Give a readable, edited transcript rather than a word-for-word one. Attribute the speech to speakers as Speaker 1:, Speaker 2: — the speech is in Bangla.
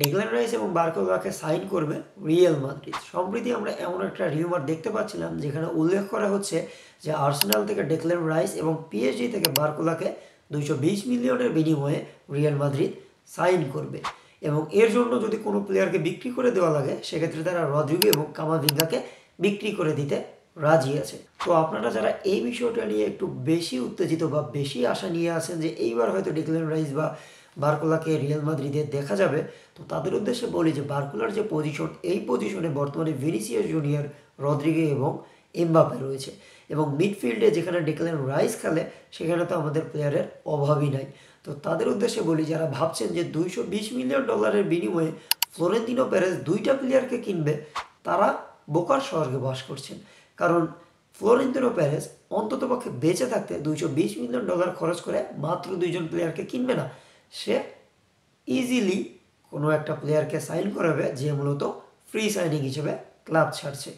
Speaker 1: ডেক্ল্যান রাইস এবং বার্কোলাকে সাইন করবে রিয়াল মাদ্রিদ। সম্প্রতি আমরা এমন একটা রিউমার দেখতে পাচ্ছিলাম যেখানে উল্লেখ করা হচ্ছে যে আর্সেনাল থেকে ডেক্ল্যান রাইস এবং পিএসজি থেকে বার্কোলাকে 220 মিলিয়নের বিনিময়ে রিয়াল মাদ্রিদ সাইন করবে এবং এর জন্য যদি কোনো প্লেয়ারকে বিক্রি করে দেওয়া লাগে সেক্ষেত্রে তারা রদ্রিগো এবং কামাভিঙ্গাকে বিক্রি করে দিতে রাজি আছে। তো আপনারা যারা এই বিষয়টা নিয়ে একটু বেশি উত্তেজিত বা বেশি আশা নিয়ে আছেন যে এইবার হয়তো ডেক্ল্যান রাইস বা বার্কোলাকে রিয়াল মাদ্রিদে দেখা যাবে, তো তাদের উদ্দেশ্যে বলি যে বার্কোলার যে পজিশন, এই পজিশনে বর্তমানে ভিনিসিয়াস জুনিয়র, রদ্রিগো এবং এমবাপে রয়েছে এবং মিডফিল্ডে যেখানে ডেক্ল্যান রাইস খেলে সেখানে তো আমাদের প্লেয়ারের অভাবই নাই। তো তাদের উদ্দেশ্যে বলি যারা ভাবছেন যে $220 মিলিয়ন বিনিময়ে ফ্লোরেন্তিনো পেরেজ দুইটা প্লেয়ারকে কিনবে, তারা বোকার স্বর্গে বাস করছেন। কারণ ফ্লোরেন্তিনো পেরেজ অন্ততপক্ষে বেঁচে থাকতে $220 মিলিয়ন খরচ করে মাত্র দুইজন প্লেয়ারকে কিনবে না, সে ইজিলি কোনো একটা প্লেয়ারকে সাইন করাবে যে মূলত ফ্রি সাইনিং হিসেবে ক্লাব ছাড়ছে।